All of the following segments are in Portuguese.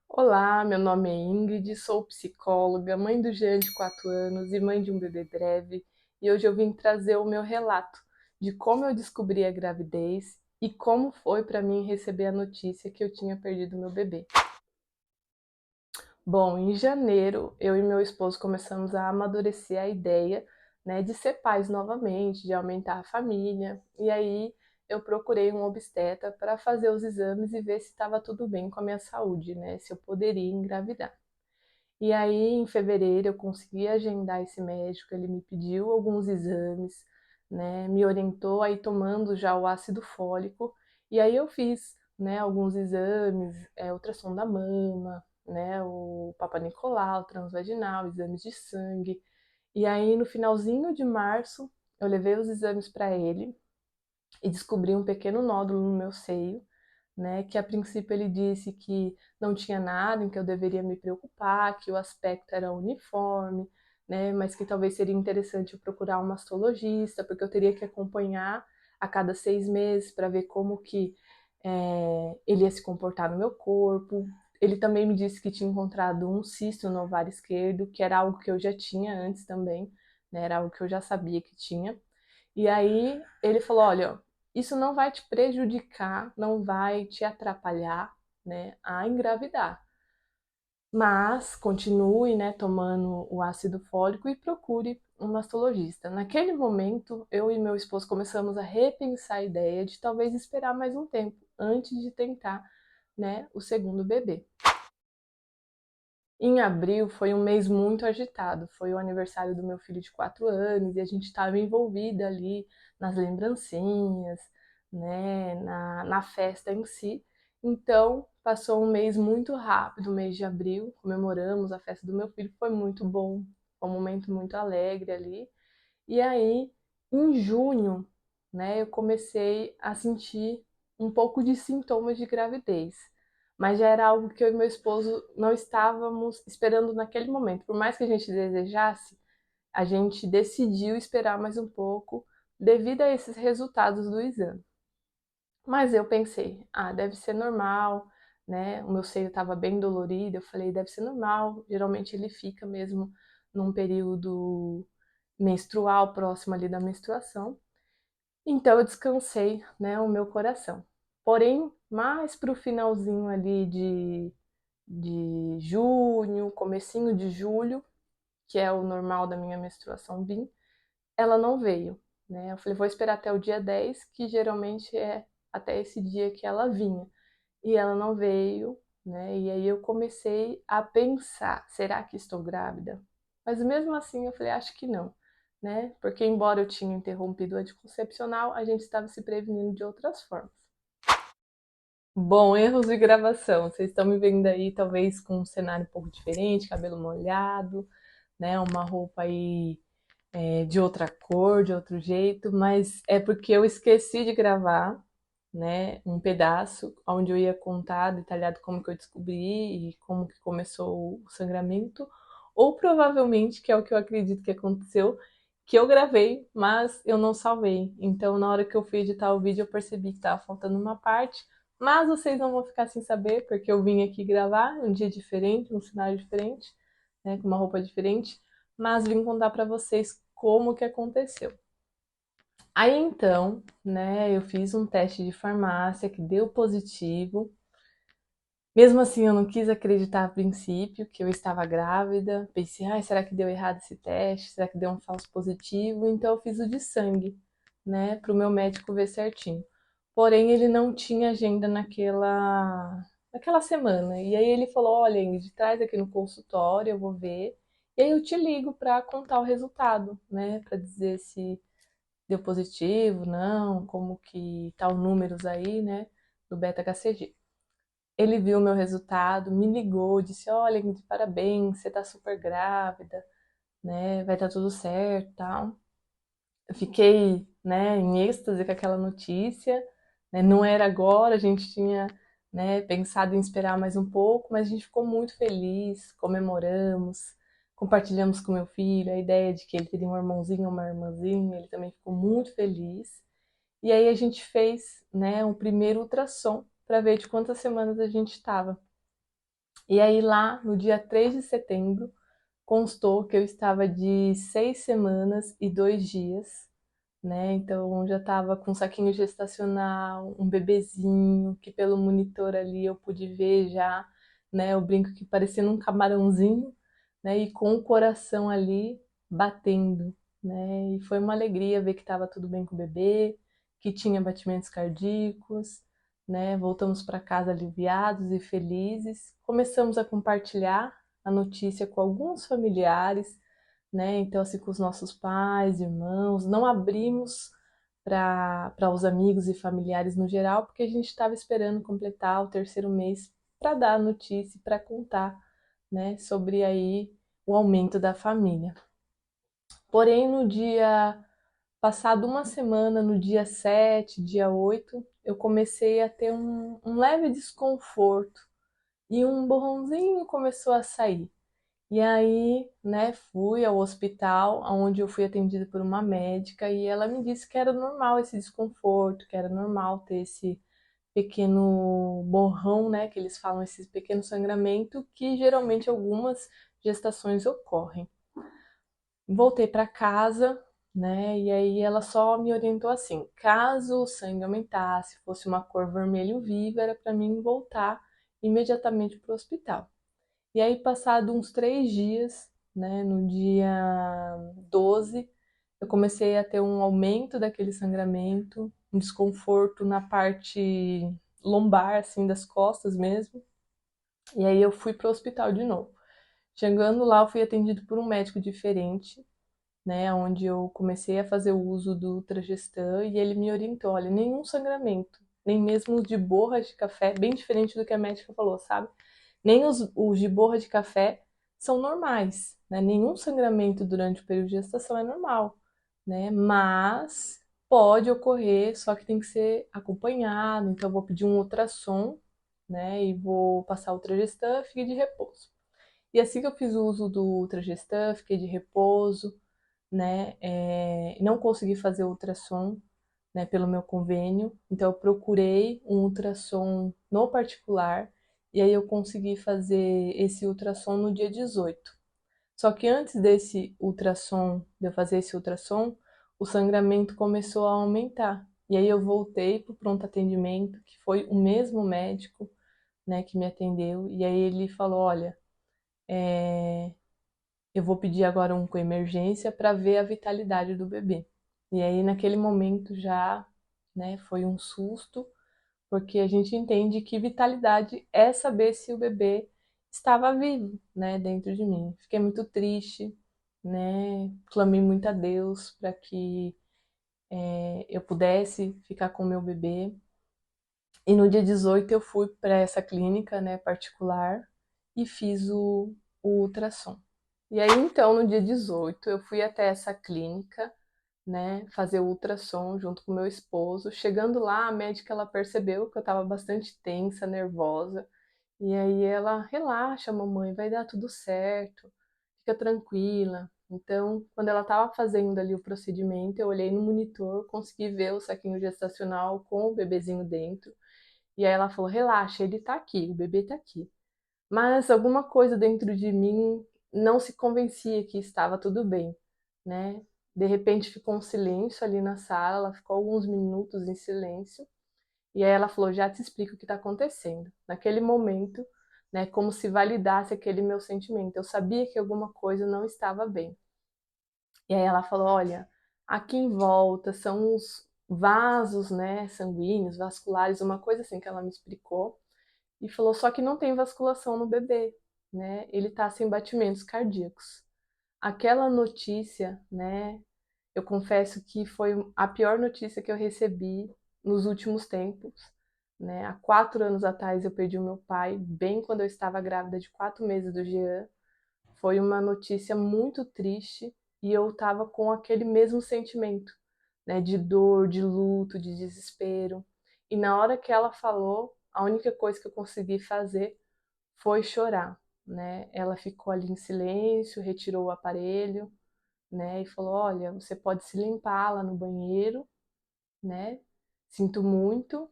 Olá, meu nome é Ingrid, sou psicóloga, mãe do Jean de 4 anos e mãe de um bebê breve, e hoje eu vim trazer o meu relato de como eu descobri a gravidez e como foi para mim receber a notícia que eu tinha perdido meu bebê. Bom, em janeiro, eu e meu esposo começamos a amadurecer a ideia, né, de ser pais novamente, de aumentar a família, e aí eu procurei um obstetra para fazer os exames e ver se estava tudo bem com a minha saúde, né, se eu poderia engravidar. E aí, em fevereiro, eu consegui agendar esse médico, ele me pediu alguns exames, né, me orientou a ir tomando já o ácido fólico, e aí eu fiz, né, alguns exames, ultrassom da mama, né, o Papa Nicolau, transvaginal, exames de sangue. E aí, no finalzinho de março, eu levei os exames para ele e descobri um pequeno nódulo no meu seio, né, que a princípio ele disse que não tinha nada em que eu deveria me preocupar, que o aspecto era uniforme, né, mas que talvez seria interessante eu procurar um mastologista, porque eu teria que acompanhar a cada 6 meses para ver como que ele ia se comportar no meu corpo. Ele também me disse que tinha encontrado um cisto no ovário esquerdo, que era algo que eu já tinha antes também, né, era algo que eu já sabia que tinha. E aí ele falou: olha, isso não vai te prejudicar, não vai te atrapalhar, né, a engravidar. Mas continue, né, tomando o ácido fólico e procure um mastologista. Naquele momento, eu e meu esposo começamos a repensar a ideia de talvez esperar mais um tempo antes de tentar, né, o segundo bebê. Em abril foi um mês muito agitado, foi o aniversário do meu filho de 4 anos e a gente estava envolvida ali nas lembrancinhas, né, na festa em si. Então, passou um mês muito rápido, o mês de abril, comemoramos a festa do meu filho, foi muito bom, foi um momento muito alegre ali. E aí, em junho, né, eu comecei a sentir um pouco de sintomas de gravidez. Mas já era algo que eu e meu esposo não estávamos esperando naquele momento. Por mais que a gente desejasse, a gente decidiu esperar mais um pouco devido a esses resultados do exame. Mas eu pensei, ah, deve ser normal, né? O meu seio estava bem dolorido, eu falei, deve ser normal. Geralmente ele fica mesmo num período menstrual próximo ali da menstruação. Então eu descansei, né, o meu coração. Porém, mais para o finalzinho ali de junho, comecinho de julho, que é o normal da minha menstruação vir, ela não veio, né? Eu falei, vou esperar até o dia 10, que geralmente é até esse dia que ela vinha. E ela não veio, né? E aí eu comecei a pensar, será que estou grávida? Mas mesmo assim eu falei, acho que não, né? Porque embora eu tinha interrompido o anticoncepcional, a gente estava se prevenindo de outras formas. Bom, erros de gravação. Vocês estão me vendo aí, talvez com um cenário um pouco diferente, cabelo molhado, né? Uma roupa aí de outra cor, de outro jeito, mas é porque eu esqueci de gravar, né, um pedaço onde eu ia contar detalhado como que eu descobri e como que começou o sangramento, ou provavelmente, que é o que eu acredito que aconteceu, que eu gravei, mas eu não salvei. Então, na hora que eu fui editar o vídeo, eu percebi que estava faltando uma parte, mas vocês não vão ficar sem saber, porque eu vim aqui gravar um dia diferente, um cenário diferente, né, com uma roupa diferente, mas vim contar para vocês como que aconteceu. Aí então, né, eu fiz um teste de farmácia que deu positivo. Mesmo assim, eu não quis acreditar a princípio que eu estava grávida. Pensei, ai, será que deu errado esse teste? Será que deu um falso positivo? Então eu fiz o de sangue, né, para o meu médico ver certinho. Porém, ele não tinha agenda naquela semana. E aí ele falou, olha, Ingrid, traz aqui no consultório, eu vou ver. E aí eu te ligo para contar o resultado, né, para dizer se deu positivo, não, como que tá os números aí, né, do beta-HCG. Ele viu o meu resultado, me ligou, disse, olha, parabéns, você tá super grávida, né, vai dar tudo certo, tal. Eu fiquei, né, em êxtase com aquela notícia, né, não era agora, a gente tinha, né, pensado em esperar mais um pouco, mas a gente ficou muito feliz, comemoramos, compartilhamos com meu filho a ideia de que ele teria um irmãozinho ou uma irmãzinha, ele também ficou muito feliz. E aí a gente fez, né, um primeiro ultrassom para ver de quantas semanas a gente estava. E aí lá, no dia 3 de setembro, constou que eu estava de 6 semanas e 2 dias, né? Então já estava com um saquinho gestacional, um bebezinho, que pelo monitor ali eu pude ver já, né? Eu brinco que parecendo um camarãozinho, né? E com o coração ali batendo, né? E foi uma alegria ver que estava tudo bem com o bebê, que tinha batimentos cardíacos, né? Voltamos para casa aliviados e felizes. Começamos a compartilhar a notícia com alguns familiares, né? Então, assim, com os nossos pais, irmãos, não abrimos para os amigos e familiares no geral, porque a gente estava esperando completar o terceiro mês para dar a notícia, para contar, né, sobre aí o aumento da família. Porém, no dia passado uma semana, no dia 7, dia 8, eu comecei a ter um leve desconforto e um borrãozinho começou a sair. E aí, né, fui ao hospital, onde eu fui atendida por uma médica, e ela me disse que era normal esse desconforto, que era normal ter esse pequeno borrão, né, que eles falam, esse pequeno sangramento, que geralmente algumas gestações ocorrem. Voltei para casa, né, e aí ela só me orientou assim: caso o sangue aumentasse, fosse uma cor vermelho viva, era para mim voltar imediatamente para o hospital. E aí, passado uns 3 dias, né, no dia 12, eu comecei a ter um aumento daquele sangramento, um desconforto na parte lombar, assim, das costas mesmo. E aí eu fui para o hospital de novo. Chegando lá, eu fui atendido por um médico diferente, né, onde eu comecei a fazer o uso do Tragestan e ele me orientou, olha, nenhum sangramento, nem mesmo de borra de café, bem diferente do que a médica falou, sabe? Nem os de borra de café são normais, né? Nenhum sangramento durante o período de gestação é normal, né? Mas pode ocorrer, só que tem que ser acompanhado, então eu vou pedir um ultrassom, né, e vou passar o Tragestan, fique de repouso. E assim que eu fiz o uso do Tragestan, fiquei de repouso, né? Não consegui fazer ultrassom, né, pelo meu convênio, então eu procurei um ultrassom no particular e aí eu consegui fazer esse ultrassom no dia 18. Só que antes desse ultrassom, de eu fazer esse ultrassom, o sangramento começou a aumentar. E aí eu voltei para o pronto atendimento, que foi o mesmo médico, né, que me atendeu, e aí ele falou, olha, eu vou pedir agora um com emergência para ver a vitalidade do bebê. E aí, naquele momento já, né, foi um susto, porque a gente entende que vitalidade é saber se o bebê estava vivo, né, dentro de mim. Fiquei muito triste, né, clamei muito a Deus para que eu pudesse ficar com o meu bebê. E no dia 18 eu fui para essa clínica, né, particular e fiz o ultrassom. E aí, então, no dia 18, eu fui até essa clínica, né, fazer o ultrassom junto com meu esposo. Chegando lá, a médica ela percebeu que eu estava bastante tensa, nervosa. E aí ela, relaxa, mamãe, vai dar tudo certo, fica tranquila. Então, quando ela estava fazendo ali o procedimento, eu olhei no monitor, consegui ver o saquinho gestacional com o bebezinho dentro. E aí ela falou: relaxa, ele tá aqui, o bebê tá aqui. Mas alguma coisa dentro de mim não se convencia que estava tudo bem, né? De repente ficou um silêncio ali na sala, ela ficou alguns minutos em silêncio, e aí ela falou: já te explico o que está acontecendo. Naquele momento, né, como se validasse aquele meu sentimento. Eu sabia que alguma coisa não estava bem. E aí ela falou: olha, aqui em volta são os vasos, né, sanguíneos, vasculares, uma coisa assim que ela me explicou. E falou: só que não tem vasculação no bebê, né? Ele tá sem batimentos cardíacos. Aquela notícia, né? Eu confesso que foi a pior notícia que eu recebi nos últimos tempos, né? Há 4 anos atrás eu perdi o meu pai, bem quando eu estava grávida de 4 meses do Jean. Foi uma notícia muito triste e eu estava com aquele mesmo sentimento, né? De dor, de luto, de desespero. E na hora que ela falou, a única coisa que eu consegui fazer foi chorar, né? Ela ficou ali em silêncio, retirou o aparelho, né? E falou: olha, você pode se limpar lá no banheiro, né? Sinto muito.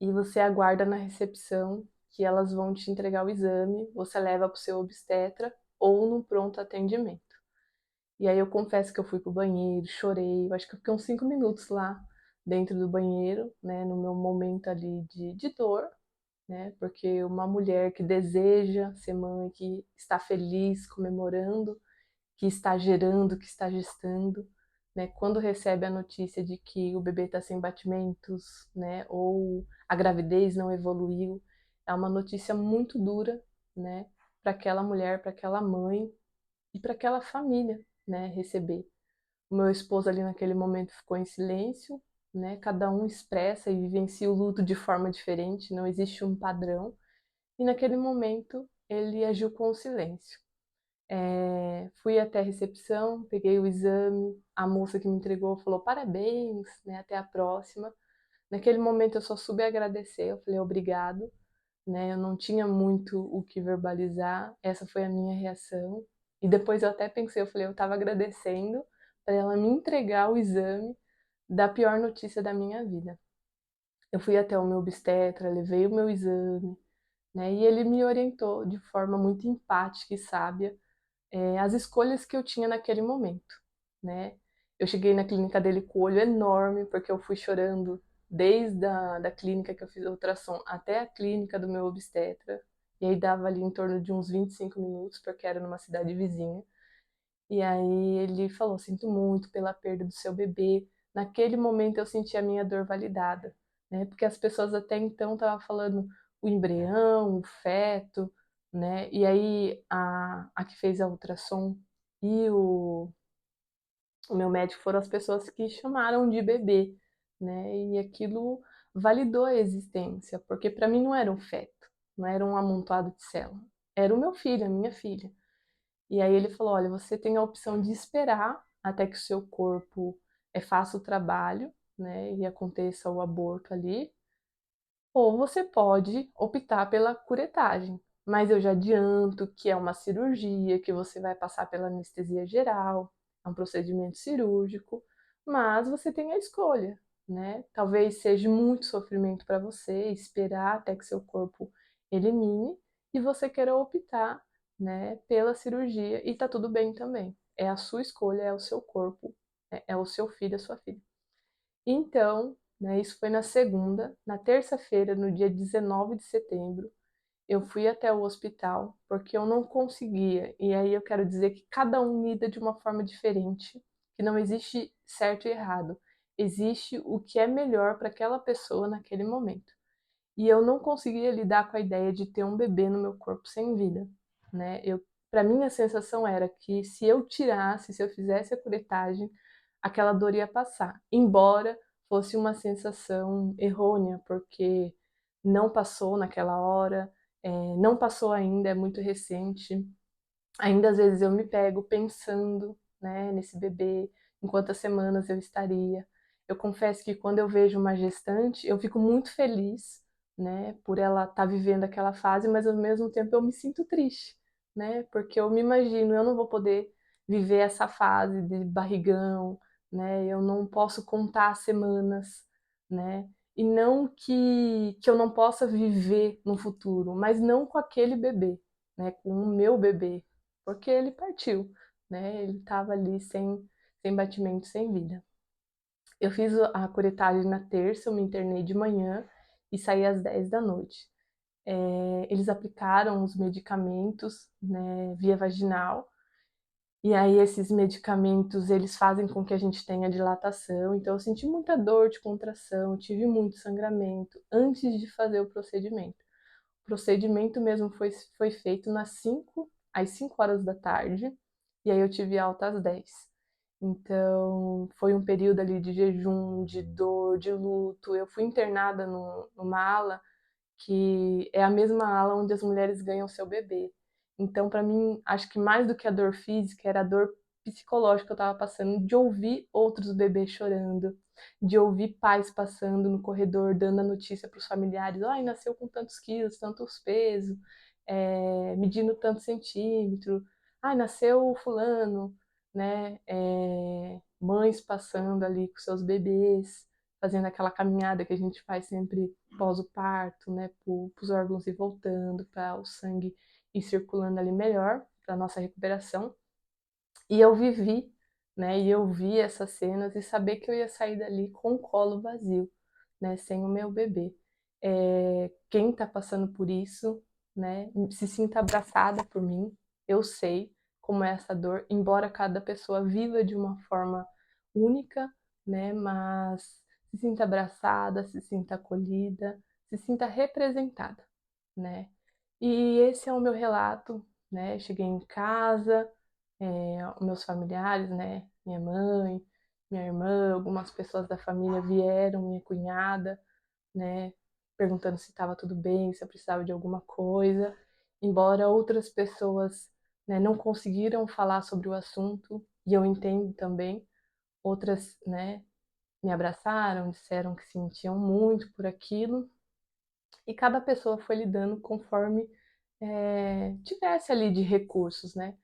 E você aguarda na recepção que elas vão te entregar o exame, você leva para o seu obstetra ou no pronto atendimento. E aí eu confesso que eu fui pro banheiro, chorei, eu acho que eu fiquei uns 5 minutos lá dentro do banheiro, né, no meu momento ali de dor, né, porque uma mulher que deseja ser mãe, que está feliz, comemorando, que está gerando, que está gestando, né, quando recebe a notícia de que o bebê está sem batimentos, né, ou a gravidez não evoluiu, é uma notícia muito dura, né, para aquela mulher, para aquela mãe e para aquela família, né, receber. O meu esposo ali naquele momento ficou em silêncio, né, cada um expressa e vivencia o luto de forma diferente, não existe um padrão, e naquele momento ele agiu com o silêncio. Fui até a recepção, peguei o exame, a moça que me entregou falou parabéns, né, até a próxima. Naquele momento eu só soube agradecer, eu falei obrigado, né, eu não tinha muito o que verbalizar, essa foi a minha reação. E depois eu até pensei, eu falei, eu estava agradecendo para ela me entregar o exame da pior notícia da minha vida. Eu fui até o meu obstetra, levei o meu exame, né, e ele me orientou de forma muito empática e sábia as escolhas que eu tinha naquele momento, né. Eu cheguei na clínica dele com o olho enorme, porque eu fui chorando desde da clínica que eu fiz a ultrassom até a clínica do meu obstetra, e aí dava ali em torno de uns 25 minutos, porque era numa cidade vizinha. E aí ele falou: "Sinto muito pela perda do seu bebê". Naquele momento eu senti a minha dor validada, né, porque as pessoas até então estavam falando o embrião, o feto, né, e aí a que fez a ultrassom e o meu médico foram as pessoas que chamaram de bebê, né, e aquilo validou a existência, porque para mim não era um feto, não era um amontoado de célula, era o meu filho, a minha filha. E aí ele falou: "Olha, você tem a opção de esperar até que o seu corpo, faça o trabalho, né, e aconteça o aborto ali, ou você pode optar pela curetagem, mas eu já adianto que é uma cirurgia, que você vai passar pela anestesia geral, é um procedimento cirúrgico, mas você tem a escolha, né. Talvez seja muito sofrimento para você esperar até que seu corpo elimine e você queira optar, né, pela cirurgia e tá tudo bem também. É a sua escolha, é o seu corpo, é o seu filho, a sua filha". Então, né, isso foi na segunda. Na terça-feira, no dia 19 de setembro, eu fui até o hospital, porque eu não conseguia. E aí eu quero dizer que cada um lida de uma forma diferente, que não existe certo e errado. Existe o que é melhor para aquela pessoa naquele momento. E eu não conseguia lidar com a ideia de ter um bebê no meu corpo sem vida, né. Para mim a sensação era que se eu tirasse, se eu fizesse a curetagem, aquela dor ia passar, embora fosse uma sensação errônea, porque não passou naquela hora, não passou ainda, é muito recente. Ainda às vezes eu me pego pensando, né, nesse bebê, em quantas semanas eu estaria. Eu confesso que quando eu vejo uma gestante, eu fico muito feliz, né, por ela estar vivendo aquela fase, mas ao mesmo tempo eu me sinto triste, né, porque eu me imagino, eu não vou poder viver essa fase de barrigão, né, eu não posso contar as semanas, né, e não que eu não possa viver no futuro, mas não com aquele bebê, né, com o meu bebê, porque ele partiu, né, ele estava ali sem batimento, sem vida. Eu fiz a curetagem na terça, eu me internei de manhã e saí às 10 da noite. Eles aplicaram os medicamentos, né, via vaginal, e aí esses medicamentos, eles fazem com que a gente tenha dilatação, então eu senti muita dor de contração, tive muito sangramento antes de fazer o procedimento. O procedimento mesmo foi feito às 5 horas da tarde, e aí eu tive alta às 10. Então, foi um período ali de jejum, de dor, de luto. Eu fui internada numa ala que é a mesma ala onde as mulheres ganham seu bebê. Então, para mim, acho que mais do que a dor física, era a dor psicológica que eu estava passando de ouvir outros bebês chorando, de ouvir pais passando no corredor dando a notícia para os familiares: "Ai, nasceu com tantos quilos, tantos peso, medindo tantos centímetros. Ai, nasceu fulano", né, mães passando ali com seus bebês, fazendo aquela caminhada que a gente faz sempre pós o parto, né, para os órgãos ir voltando, para o sangue ir circulando ali melhor, para nossa recuperação. E eu vivi, né, e eu vi essas cenas e saber que eu ia sair dali com o colo vazio, né, sem o meu bebê. Quem está passando por isso, né, se sinta abraçada por mim. Eu sei como é essa dor, embora cada pessoa viva de uma forma única, né, mas se sinta abraçada, se sinta acolhida, se sinta representada, né. E esse é o meu relato, né. Cheguei em casa, os meus familiares, né, minha mãe, minha irmã, algumas pessoas da família vieram, minha cunhada, né, perguntando se estava tudo bem, se eu precisava de alguma coisa, embora outras pessoas, né, não conseguiram falar sobre o assunto, e eu entendo também, outras, né, me abraçaram, disseram que sentiam muito por aquilo, e cada pessoa foi lidando conforme tivesse ali de recursos, né?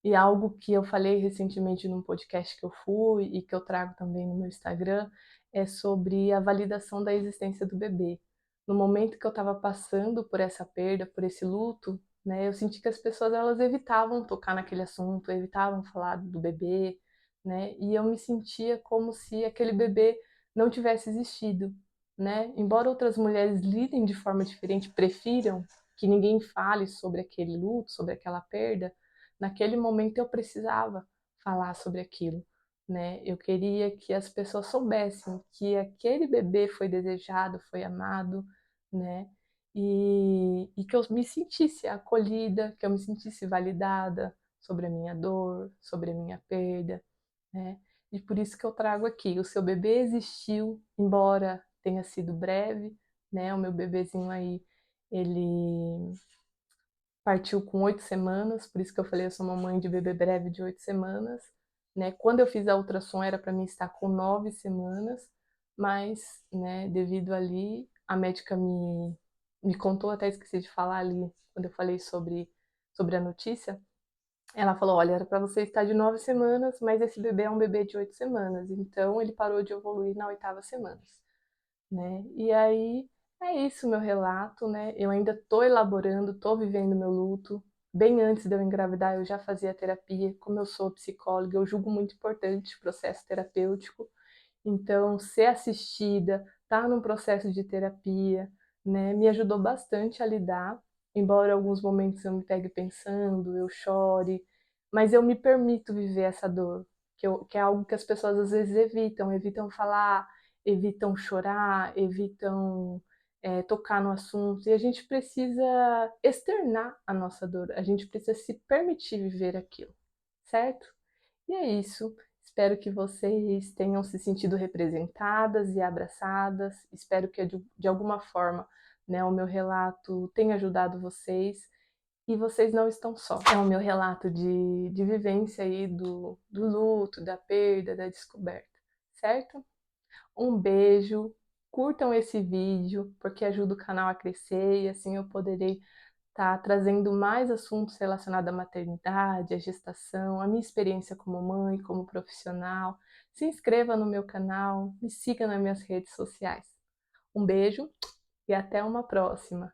E algo que eu falei recentemente num podcast que eu fui e que eu trago também no meu Instagram é sobre a validação da existência do bebê. No momento que eu estava passando por essa perda, por esse luto, né, eu senti que as pessoas elas evitavam tocar naquele assunto, evitavam falar do bebê, né, e eu me sentia como se aquele bebê não tivesse existido, né? Embora outras mulheres lidem de forma diferente, prefiram que ninguém fale sobre aquele luto, sobre aquela perda, naquele momento eu precisava falar sobre aquilo, né? Eu queria que as pessoas soubessem que aquele bebê foi desejado, foi amado, né? E que eu me sentisse acolhida, que eu me sentisse validada sobre a minha dor, sobre a minha perda, né? E por isso que eu trago aqui, o seu bebê existiu, embora tenha sido breve, né? O meu bebezinho aí, ele partiu com 8 semanas, por isso que eu falei, eu sou mamãe de bebê breve de 8 semanas, né? Quando eu fiz a ultrassom era para mim estar com 9 semanas, mas, né, devido ali, a médica me contou, até esqueci de falar ali, quando eu falei sobre a notícia, ela falou, olha, era para você estar de 9 semanas, mas esse bebê é um bebê de 8 semanas, então ele parou de evoluir na 8ª semana, né? E aí é isso meu relato, né? Eu ainda estou elaborando, estou vivendo meu luto. Bem antes de eu engravidar, eu já fazia terapia. Como eu sou psicóloga, eu julgo muito importante o processo terapêutico. Então, ser assistida, estar num processo de terapia, né, me ajudou bastante a lidar. Embora alguns momentos eu me pegue pensando, eu chore, mas eu me permito viver essa dor, que é algo que as pessoas às vezes evitam falar, evitam chorar, evitam tocar no assunto. E a gente precisa externar a nossa dor, a gente precisa se permitir viver aquilo, certo? E é isso. Espero que vocês tenham se sentido representadas e abraçadas. Espero que de alguma forma, né, o meu relato tenha ajudado vocês. E vocês não estão só. É o meu relato de vivência aí do luto, da perda, da descoberta, certo? Um beijo, curtam esse vídeo, porque ajuda o canal a crescer e assim eu poderei estar trazendo mais assuntos relacionados à maternidade, à gestação, à minha experiência como mãe, como profissional. Se inscreva no meu canal, me siga nas minhas redes sociais. Um beijo e até uma próxima!